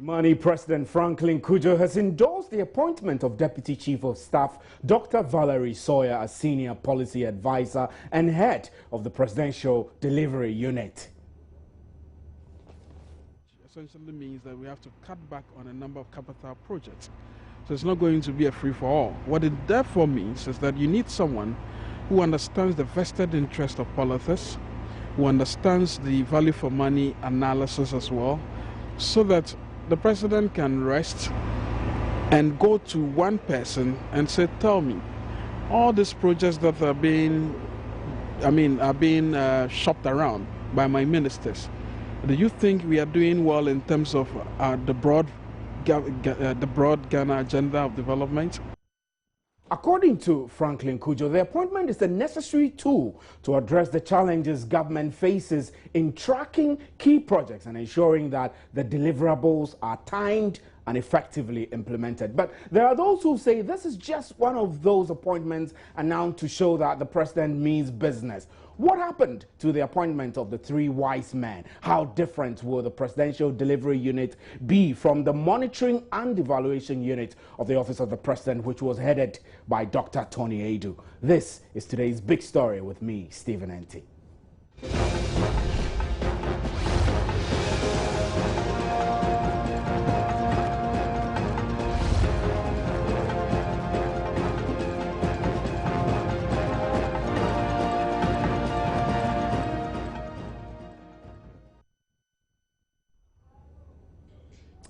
Mali President Franklin Cudjoe has endorsed the appointment of Deputy Chief of Staff Dr. Valerie Sawyer as Senior Policy Advisor and head of the Presidential Delivery Unit. Essentially means that we have to cut back on a number of capital projects. So it's not going to be a free-for-all. What it therefore means is that you need someone who understands the vested interest of politics, who understands the value for money analysis as well, so that the president can rest and go to one person and say, tell me, all these projects that are being shopped around by my ministers, do you think we are doing well in terms of the broad Ghana agenda of development? According to Franklin Cudjoe, the appointment is a necessary tool to address the challenges government faces in tracking key projects and ensuring that the deliverables are timed and effectively implemented. But there are those who say this is just one of those appointments announced to show that the president means business. What happened to the appointment of the three wise men? How different will the Presidential Delivery Unit be from the Monitoring and Evaluation Unit of the Office of the President, which was headed by Dr. Tony Adu? This is today's big story with me, Stephen Enti.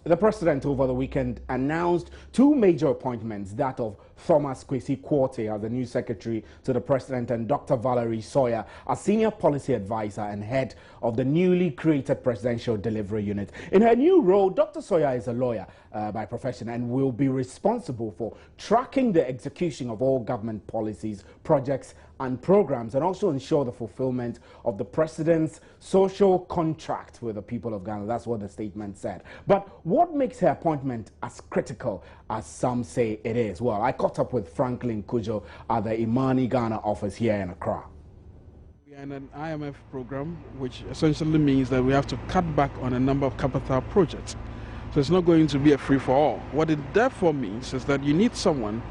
The president over the weekend announced two major appointments, that of Thomas Kwesi Quartey as the new secretary to the president and Dr. Valerie Sawyer as senior policy advisor and head of the newly created Presidential Delivery Unit. In her new role, Dr. Sawyer is a lawyer by profession and will be responsible for tracking the execution of all government policies, projects and programs, and also ensure the fulfillment of the president's social contract with the people of Ghana. That's what the statement said. But what makes her appointment as critical as some say it is? Well, I caught up with Franklin Cudjoe at the Imani Ghana office here in Accra. We are in an IMF program, which essentially means that we have to cut back on a number of capital projects. So it's not going to be a free-for-all. What it therefore means is that you need someone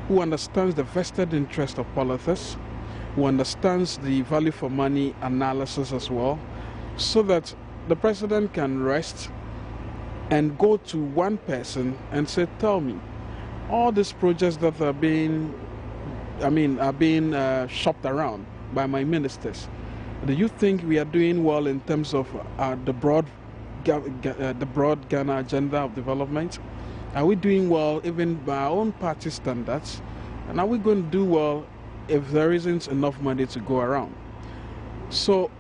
who understands the vested interest of politics, who understands the value for money analysis as well, so that the president can rest and go to one person and say, tell me, all these projects that are being shopped around by my ministers, do you think we are doing well in terms of the broad Ghana agenda of development? Are we doing well even by our own party standards? And are we going to do well if there isn't enough money to go around? So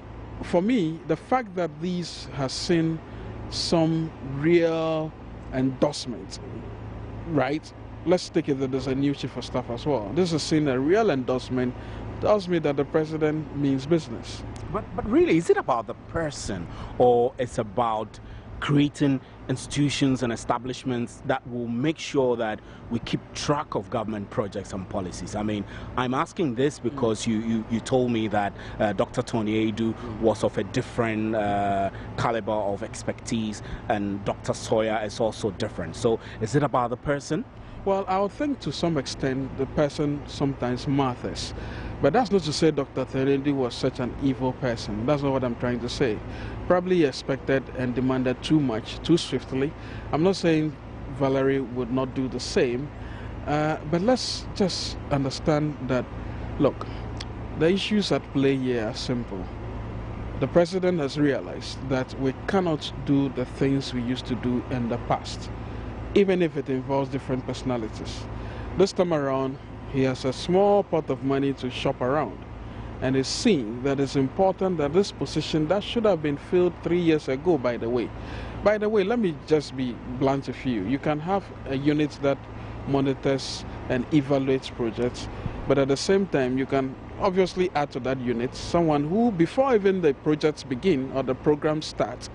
for me, the fact that these has seen some real endorsement, right? Let's take it that there's a new chief of staff as well. This has seen a real endorsement, tells me that the president means business. But really, is it about the person, or it's about creating institutions and establishments that will make sure that we keep track of government projects and policies? I mean, I'm asking this because you told me that Dr. Tony Adu was of a different caliber of expertise, and Dr. Sawyer is also different. So is it about the person? Well, I would think to some extent the person sometimes matters. But that's not to say Dr. Tony Adu was such an evil person. That's not what I'm trying to say. Probably he expected and demanded too much, too swiftly. I'm not saying Valerie would not do the same, but let's just understand that, look, the issues at play here are simple. The president has realized that we cannot do the things we used to do in the past, even if it involves different personalities. This time around, he has a small pot of money to shop around, and is seeing that it's important that this position that should have been filled 3 years ago, by the way, let me just be blunt with you. You can have a unit that monitors and evaluates projects, but at the same time, you can obviously add to that unit someone who, before even the projects begin or the program starts,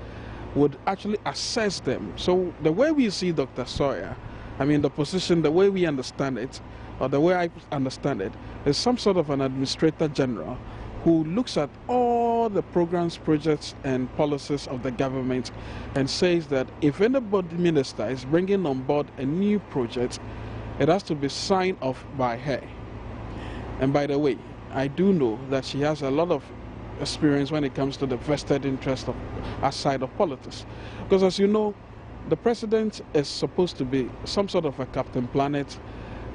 would actually assess them. So the way we see Dr. Sawyer, the position, the way we understand it, or the way I understand it, is some sort of an administrator general who looks at all all the programs, projects, and policies of the government and says that if anybody minister is bringing on board a new project, it has to be signed off by her. And by the way, I do know that she has a lot of experience when it comes to the vested interest of our side of politics. Because as you know, the president is supposed to be some sort of a Captain Planet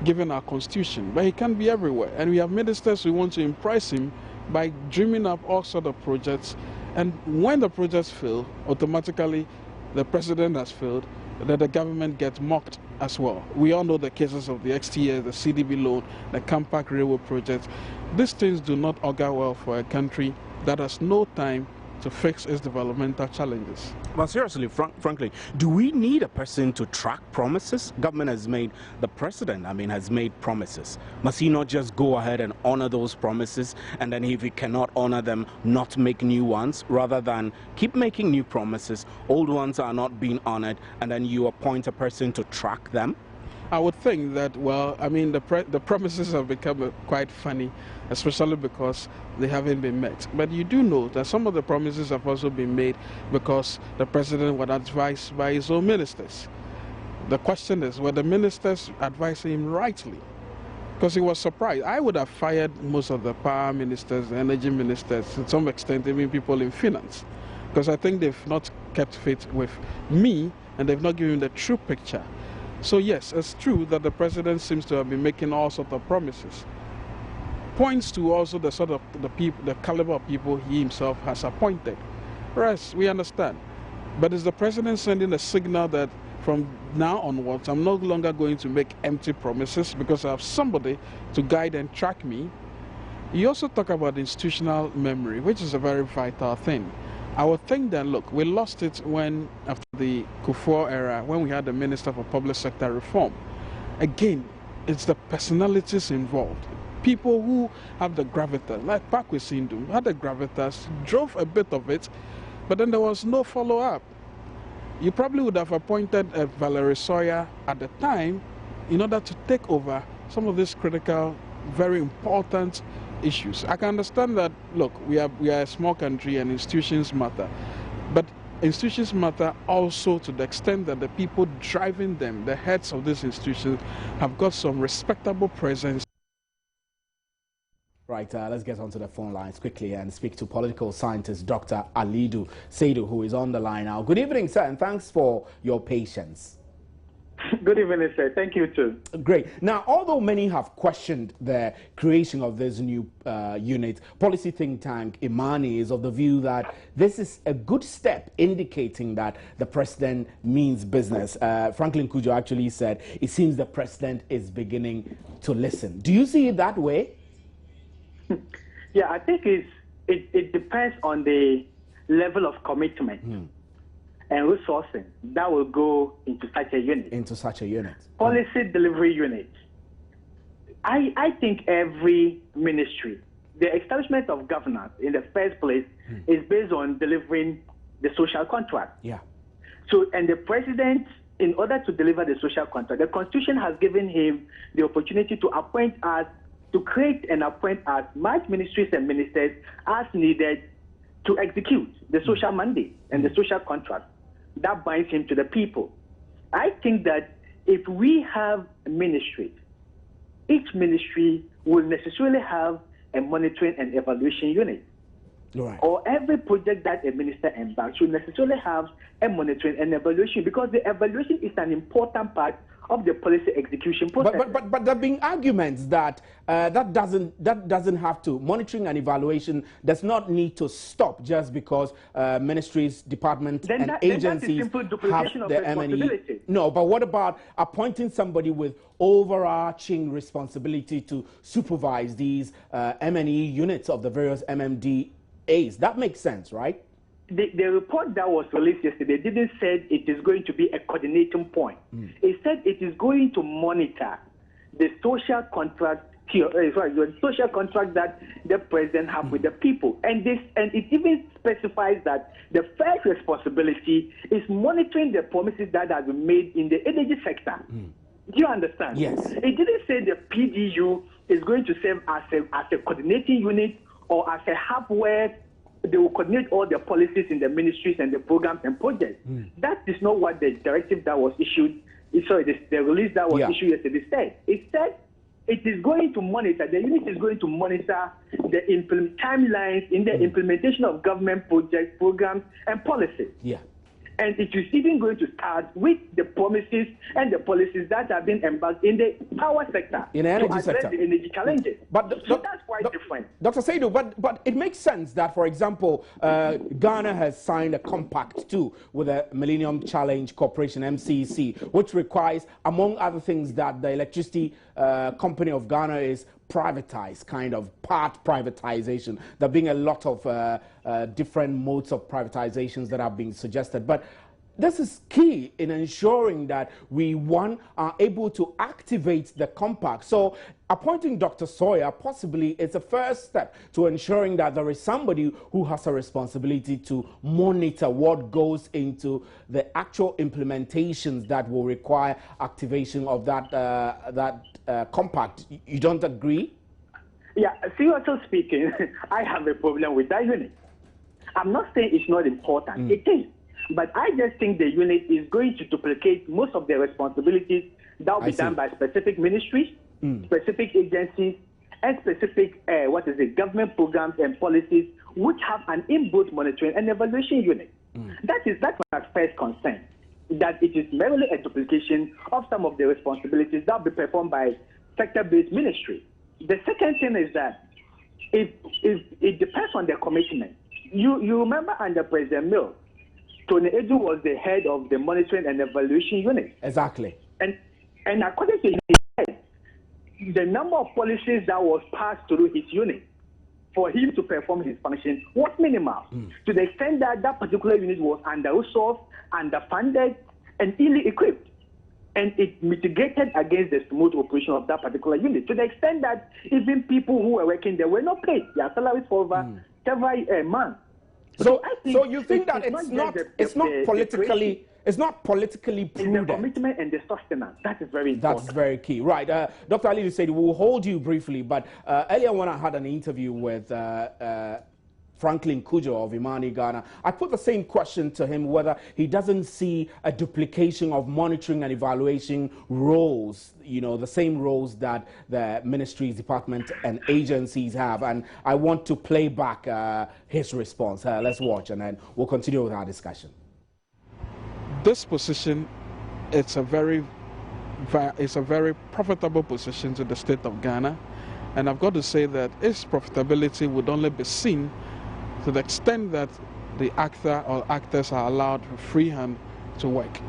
given our constitution, but he can't be everywhere. And we have ministers who want to impress him by dreaming up all sorts of projects. And when the projects fail, automatically the president has failed, that the government gets mocked as well. We all know the cases of the XTA, the CDB loan, the Compact Railway project. These things do not augur well for a country that has no time to fix its developmental challenges. But seriously, frankly, do we need a person to track promises? Government has made, the president, has made promises. Must he not just go ahead and honor those promises, and then if he cannot honor them, not make new ones, rather than keep making new promises, old ones are not being honored, and then you appoint a person to track them? I would think that, well, the promises have become quite funny, especially because they haven't been met. But you do know that some of the promises have also been made because the president was advised by his own ministers. The question is, were the ministers advising him rightly? Because he was surprised. I would have fired most of the power ministers, the energy ministers, to some extent, even people in finance. Because I think they've not kept faith with me and they've not given the true picture. So yes, it's true that the president seems to have been making all sorts of promises. Points to also the sort of the caliber of people he himself has appointed. Yes, we understand. But is the president sending a signal that from now onwards, I'm no longer going to make empty promises because I have somebody to guide and track me? You also talk about institutional memory, which is a very vital thing. I would think that, look, we lost it when, after the Kufuor era, when we had the Minister for Public Sector Reform. Again, it's the personalities involved. People who have the gravitas, like Pakwe Sindhu, had the gravitas, drove a bit of it, but then there was no follow-up. You probably would have appointed Valerie Sawyer at the time in order to take over some of these critical, very important issues. I can understand that, look, we are a small country and institutions matter, but institutions matter also to the extent that the people driving them, the heads of these institutions, have got some respectable presence. Right, let's get onto the phone lines quickly and speak to political scientist Dr. Alidu Seidu, who is on the line now. Good evening, sir, and thanks for your patience. Good evening, sir. Thank you, too. Great. Now, although many have questioned the creation of this new unit, policy think tank Imani is of the view that this is a good step indicating that the president means business. Franklin Kujo actually said, it seems the president is beginning to listen. Do you see it that way? Yeah, I think it depends on the level of commitment and resourcing that will go into such a unit. Policy delivery unit. I think every ministry, the establishment of governance in the first place is based on delivering the social contract. Yeah. So, and the president, in order to deliver the social contract, the Constitution has given him the opportunity to appoint us, to create and appoint as much ministries and ministers as needed to execute the social mandate and the social contract that binds him to the people. I think that if we have ministries, each ministry will necessarily have a monitoring and evaluation unit. Right. Or every project that a minister embarks should necessarily have a monitoring and evaluation, because the evaluation is an important part of the policy execution process. But there have been arguments that that doesn't have to, monitoring and evaluation does not need to stop just because ministries, departments, and agencies have the M&E. No, but what about appointing somebody with overarching responsibility to supervise these M&E units of the various MMDAs? That makes sense, right? The report that was released yesterday didn't say it is going to be a coordinating point. It said it is going to monitor the social contract, the social contract that the president has with the people. And it even specifies that the first responsibility is monitoring the promises that have been made in the energy sector. Do you understand? Yes. It didn't say the PDU is going to serve as a coordinating unit or as a hardware they will coordinate all the policies in the ministries and the programs and projects. That is not what the directive that was issued, the release that was issued yesterday said. It said it is going to monitor, the unit is going to monitor the timelines in the implementation of government projects, programs, and policies. Yeah. And it is even going to start with the promises and the policies that have been embarked in the power sector in the energy sector. The energy challenges. But so that's quite different. Dr. Saidu, but it makes sense that, for example, Ghana has signed a compact too with the Millennium Challenge Corporation, MCC, which requires, among other things, that the electricity company of Ghana is privatized, kind of part privatization. There being a lot of different modes of privatizations that are being suggested. But this is key in ensuring that we, one, are able to activate the compact. So appointing Dr. Sawyer possibly is a first step to ensuring that there is somebody who has a responsibility to monitor what goes into the actual implementations that will require activation of that compact. You don't agree? Yeah, seriously speaking, I have a problem with that unit. I'm not saying it's not important. It is. But I just think the unit is going to duplicate most of the responsibilities that will be done by specific ministries, specific agencies, and specific government programs and policies which have an inbuilt monitoring and evaluation unit. That's my first concern, that it is merely a duplication of some of the responsibilities that will be performed by sector-based ministry. The second thing is that if it depends on the commitment. You remember under President Mills, Tony Edu was the head of the monitoring and evaluation unit. Exactly. And according to his head, the number of policies that was passed through his unit for him to perform his function was minimal, to the extent that that particular unit was under-resourced, underfunded, and illy equipped. And it mitigated against the smooth operation of that particular unit, to the extent that even people who were working there were not paid their salaries for over several months. So you think that it's not politically prudent. The commitment and the sustenance, that is very important. That's very key. Right. Dr. Ali said we'll hold you briefly, but earlier when I had an interview with Franklin Kujo of Imani, Ghana, I put the same question to him, whether he doesn't see a duplication of monitoring and evaluation roles, the same roles that the ministries, departments, and agencies have. And I want to play back his response. Let's watch, and then we'll continue with our discussion. This position, it's a very profitable position to the state of Ghana. And I've got to say that its profitability would only be seen to the extent that the actor or actors are allowed free hand to work.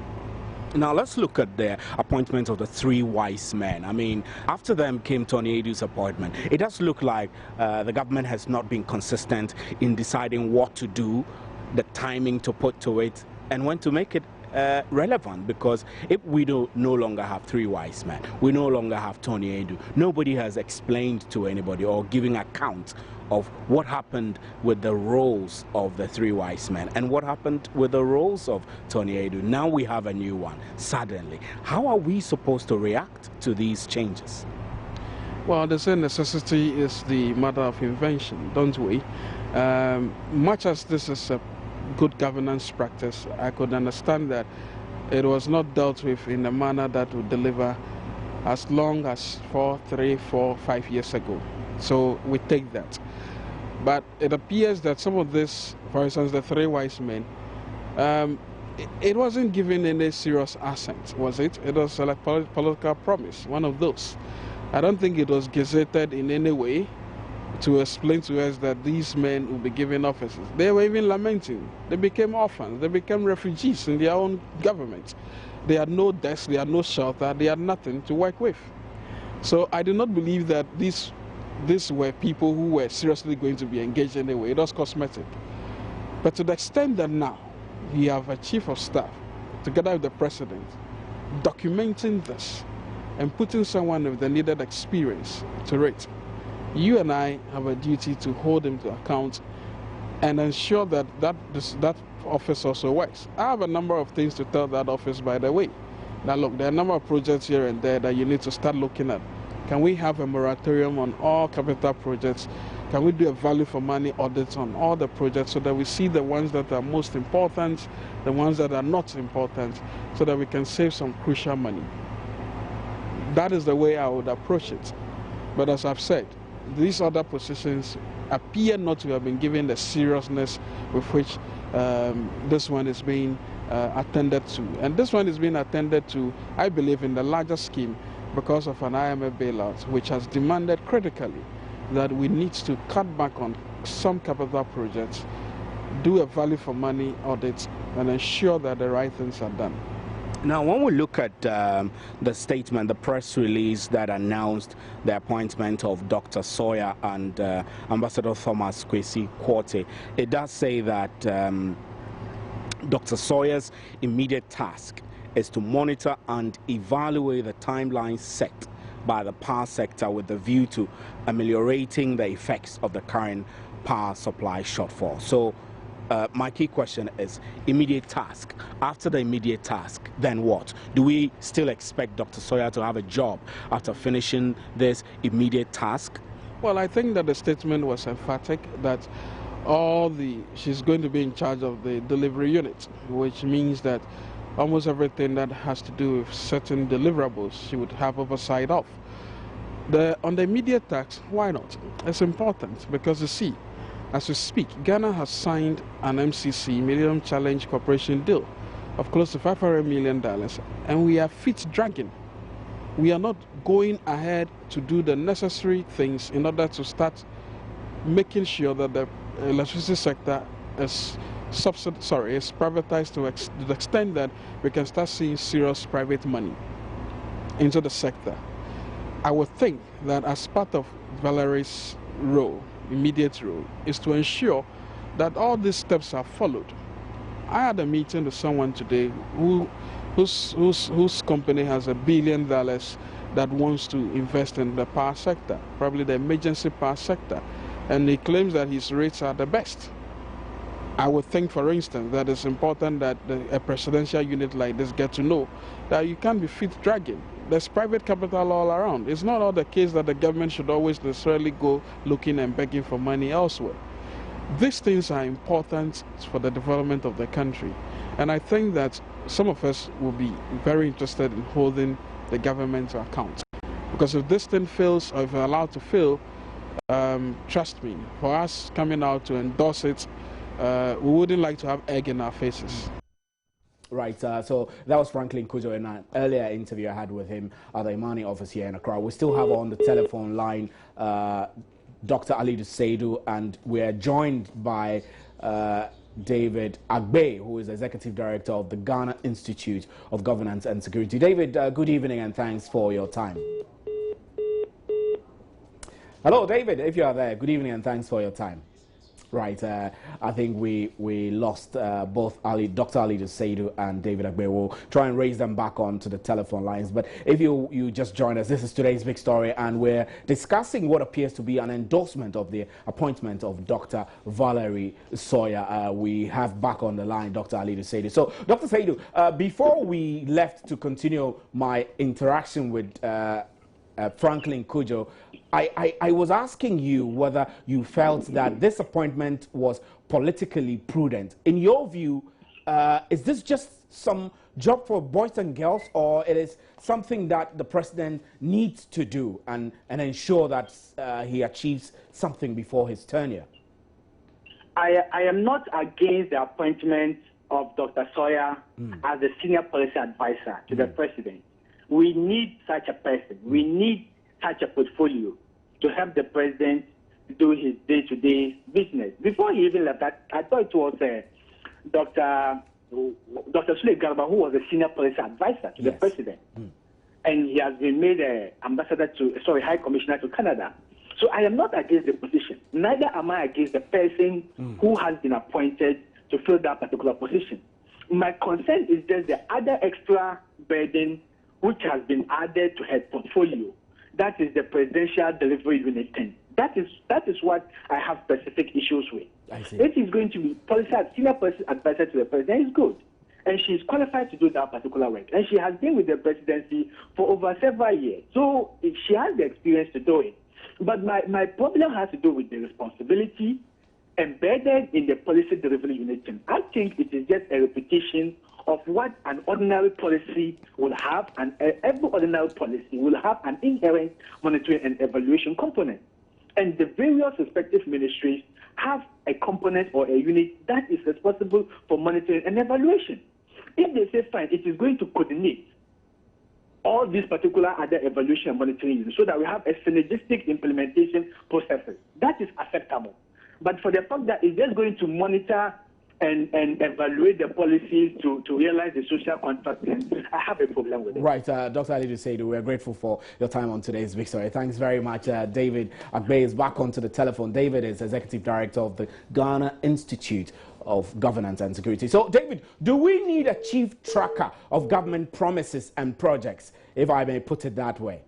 Now let's look at the appointment of the three wise men. I mean, after them came Tony Edu's appointment. It does look like the government has not been consistent in deciding what to do, the timing to put to it, and when to make it relevant, because if we no longer have three wise men, we no longer have Tony Edu, nobody has explained to anybody or giving account of what happened with the roles of the three wise men and what happened with the roles of Tony Edu. Now we have a new one, suddenly. How are we supposed to react to these changes? Well, they say necessity is the mother of invention, don't we? Much as this is a good governance practice, I could understand that it was not dealt with in a manner that would deliver as long as 3, 4, 5 years ago. So we take that. But it appears that some of this, for instance, the three wise men, it wasn't given any serious assent, was it? It was like political promise, one of those. I don't think it was gazetted in any way to explain to us that these men will be given offices. They were even lamenting. They became orphans. They became refugees in their own government. They had no desk, they had no shelter, they had nothing to work with. So I do not believe that these were people who were seriously going to be engaged anyway. It was cosmetic. But to the extent that now we have a chief of staff, together with the president, documenting this and putting someone with the needed experience to it, you and I have a duty to hold him to account and ensure that that office also works. I have a number of things to tell that office, by the way. Now look, there are a number of projects here and there that you need to start looking at. Can we have a moratorium on all capital projects Can we do a value for money audit on all the projects so that we see the ones that are most important, the ones that are not important, so that we can save some crucial money? That is the way I would approach it. But as I've said, these other positions appear not to have been given the seriousness with which this one is being attended to. And this one is being attended to, I believe, in the larger scheme because of an IMF bailout, which has demanded critically that we need to cut back on some capital projects, do a value for money audit, and ensure that the right things are done. Now, when we look at the statement, the press release that announced the appointment of Dr. Sawyer and Ambassador Thomas Kwesi Quartey, it does say that Dr. Sawyer's immediate task is to monitor and evaluate the timeline set by the power sector with the view to ameliorating the effects of the current power supply shortfall. So my key question is immediate task. After the immediate task, then what? Do we still expect Dr. Sawyer to have a job after finishing this immediate task? Well, I think that the statement was emphatic that she's going to be in charge of the delivery unit, which means that almost everything that has to do with certain deliverables she would have oversight of. On the immediate tax, why not? It's important because you see, as we speak, Ghana has signed an MCC, Millennium Challenge Corporation deal, of close to $500 million, and we are feet dragging. We are not going ahead to do the necessary things in order to start making sure that the electricity sector is privatized to the extent that we can start seeing serious private money into the sector. I would think that as part of Valerie's role, immediate role, is to ensure that all these steps are followed. I had a meeting with someone today whose company has $1 billion that wants to invest in the power sector, probably the emergency power sector, and he claims that his rates are the best. I would think, for instance, that it's important that a presidential unit like this get to know that you can't be feet dragging. There's private capital all around. It's not all the case that the government should always necessarily go looking and begging for money elsewhere. These things are important for the development of the country. And I think that some of us will be very interested in holding the government to account. Because if this thing fails, or if we're allowed to fail, trust me, for us coming out to endorse it, we wouldn't like to have egg in our faces. Right, so that was Franklin Kujo in an earlier interview I had with him at the Imani office here in Accra. We still have on the telephone line Dr. Alidu Seidu, and we're joined by David Agbe, who is Executive Director of the Ghana Institute of Governance and Security. David, good evening and thanks for your time. Hello, David, if you are there, good evening and thanks for your time. Right, I think we lost both Dr. Alidu Seidu and David Agbe. We'll try and raise them back onto the telephone lines. But if you just joined us, this is today's big story, and we're discussing what appears to be an endorsement of the appointment of Dr. Valerie Sawyer. We have back on the line Dr. Alidu Seidu. So, Dr. Seidu, before we left to continue my interaction with Franklin Kujo, I was asking you whether you felt that this appointment was politically prudent. In your view, is this just some job for boys and girls, or it is something that the president needs to do and ensure that he achieves something before his tenure? I am not against the appointment of Dr. Sawyer as the senior policy advisor to the president. We need such a person. We need such a portfolio to help the president do his day-to-day business. Before he even left, I thought it was Dr. Sule Garba, who was the senior policy advisor to the president. And he has been made High Commissioner to Canada. So I am not against the position. Neither am I against the person who has been appointed to fill that particular position. My concern is just the other extra burden which has been added to her portfolio. That is the presidential delivery unit thing. That is what I have specific issues with. I see. If he's going to be senior policy advisor to the president, is good. And she's qualified to do that particular work. And she has been with the presidency for over several years. So she has the experience to do it. But my problem has to do with the responsibility embedded in the policy delivery unit. I think it is just a repetition of what an ordinary policy will have, and every ordinary policy will have an inherent monitoring and evaluation component. And the various respective ministries have a component or a unit that is responsible for monitoring and evaluation. If they say, fine, it is going to coordinate all these particular other evaluation and monitoring units so that we have a synergistic implementation processes, that is acceptable. But for the fact that it's just going to monitor and evaluate the policies to realize the social contract, I have a problem with it. Right, Dr. Ali Seidu, we're grateful for your time on today's Big Story. Thanks very much. David Agbe is back onto the telephone. David is Executive Director of the Ghana Institute of Governance and Security. So, David, do we need a chief tracker of government promises and projects, if I may put it that way?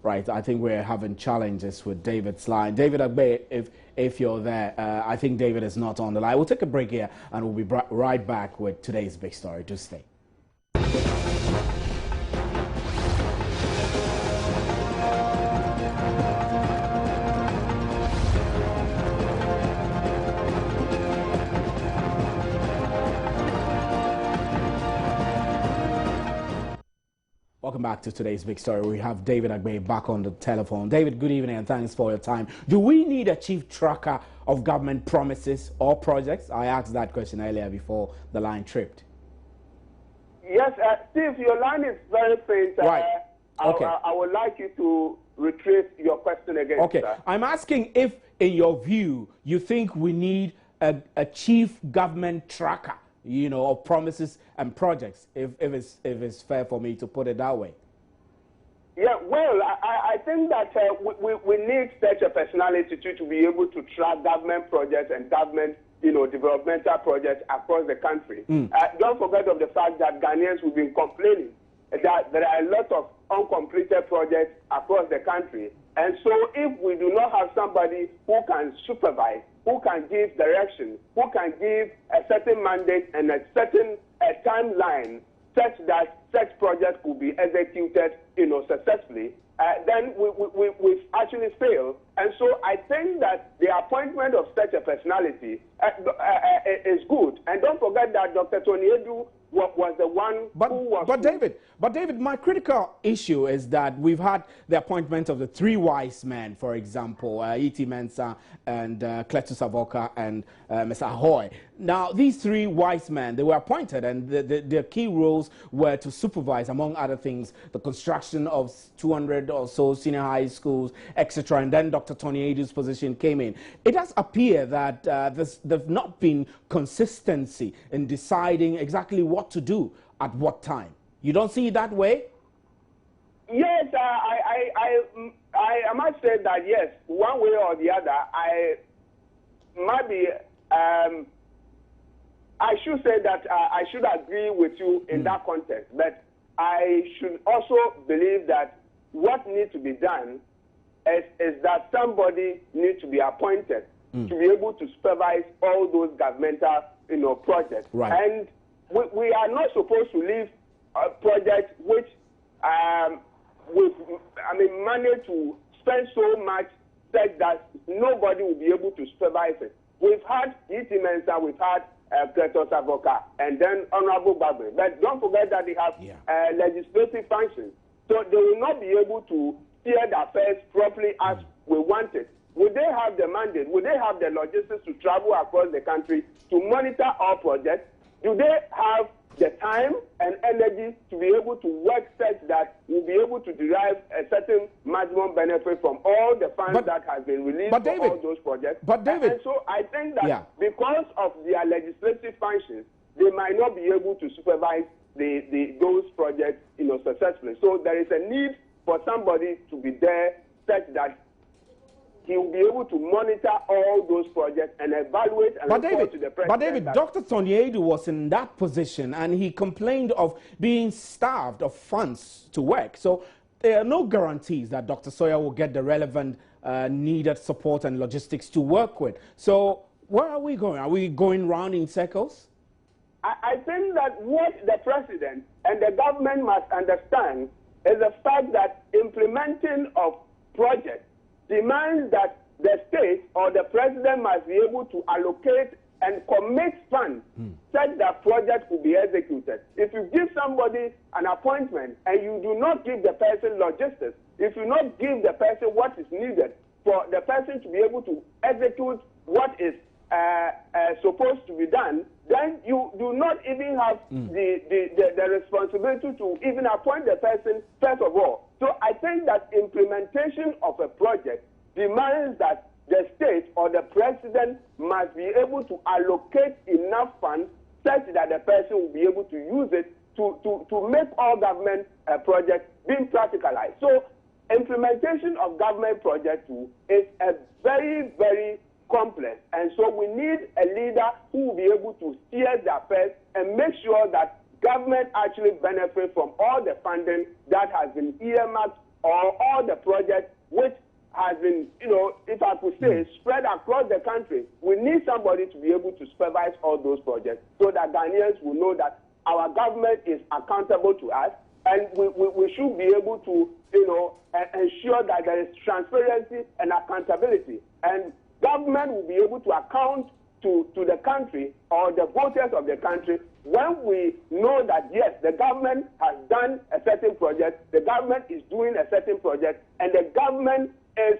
Right, I think we're having challenges with David's line. David Agbe, if you're there, I think David is not on the line. We'll take a break here and we'll be right back with today's Big Story. Do stay. Welcome back to today's Big Story. We have David Agbe back on the telephone. David, good evening and thanks for your time. Do we need a chief tracker of government promises or projects? I asked that question earlier before the line tripped. Yes, Steve, your line is very faint. Right. Okay. I would like you to retrace your question again. Okay. Sir. I'm asking if, in your view, you think we need a chief government tracker, you know, of promises and projects, if it's fair for me to put it that way. Yeah, well, I think that we need such a personality to be able to track government projects and government, developmental projects across the country. Don't forget of the fact that Ghanaians have been complaining that there are a lot of uncompleted projects across the country. And so if we do not have somebody who can supervise, who can give direction, who can give a certain mandate and a certain timeline such that such projects could be executed, successfully, then we've actually failed. And so I think that the appointment of such a personality is good. And don't forget that Dr. Tony Edu was the one who was... But David, my critical issue is that we've had the appointment of the three wise men, for example, E.T. Mensah and Cletus Avoka and Mr. Ahoy. Now, these three wise men, they were appointed, and their key roles were to supervise, among other things, the construction of 200 or so senior high schools, etc. And then Dr. Tony Edu's position came in. It does appear that there's not been consistency in deciding exactly what to do at what time. You don't see it that way? Yes, I must say that, yes, one way or the other, I should say that I should agree with you in that context, but I should also believe that what needs to be done is that somebody needs to be appointed to be able to supervise all those governmental, projects. Right. And we are not supposed to leave a project which managed to spend so much such that nobody will be able to supervise it. We've had E.T. Mensah, we've had Cletus Avoka, and then Honorable Babin. But don't forget that they have legislative functions. So they will not be able to steer the affairs properly as we want it. Would they have the mandate? Would they have the logistics to travel across the country to monitor our projects? Do they have the time and energy to be able to work such that we'll be able to derive a certain maximum benefit from all the funds that has been released for all those projects? But David, and so I think that because of their legislative functions, they might not be able to supervise those projects, successfully. So there is a need for somebody to be there such that he will be able to monitor all those projects and evaluate and report to the president. But David, Dr. Tony Edu was in that position and he complained of being starved of funds to work. So there are no guarantees that Dr. Sawyer will get the relevant needed support and logistics to work with. So where are we going? Are we going round in circles? I think that what the president and the government must understand is the fact that implementing of projects demands that the state or the president must be able to allocate and commit funds such that projects will be executed. If you give somebody an appointment and you do not give the person logistics, if you not give the person what is needed for the person to be able to execute what is supposed to be done, then you do not even have the responsibility to even appoint the person first of all. So I think that implementation of a project demands that the state or the president must be able to allocate enough funds such that the person will be able to use it to make all government projects being practicalized. So implementation of government projects is a very, very complex, and so we need a leader who will be able to steer the affairs and make sure that government actually benefits from all the funding that has been earmarked or all the projects which has been, if I could say, spread across the country. We need somebody to be able to supervise all those projects so that Ghanaians will know that our government is accountable to us, and we should be able to, ensure that there is transparency and accountability. And government will be able to account to the country or the voters of the country when we know that, yes, the government has done a certain project, the government is doing a certain project, and the government is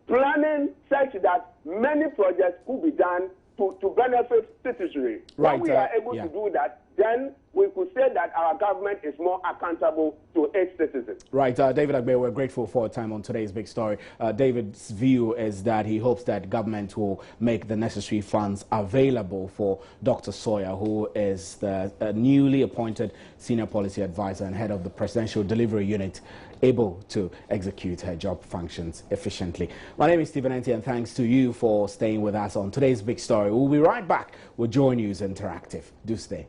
planning such that many projects could be done to benefit citizenry. Right, when we are able to do that, then we could say that our government is more accountable to its citizens. Right, David Agbe, we're grateful for your time on today's big story. David's view is that he hopes that government will make the necessary funds available for Dr. Sawyer, who is the newly appointed senior policy advisor and head of the Presidential Delivery Unit, able to execute her job functions efficiently. My name is Stephen Enti, and thanks to you for staying with us on today's big story. We'll be right back with Joy News Interactive. Do stay.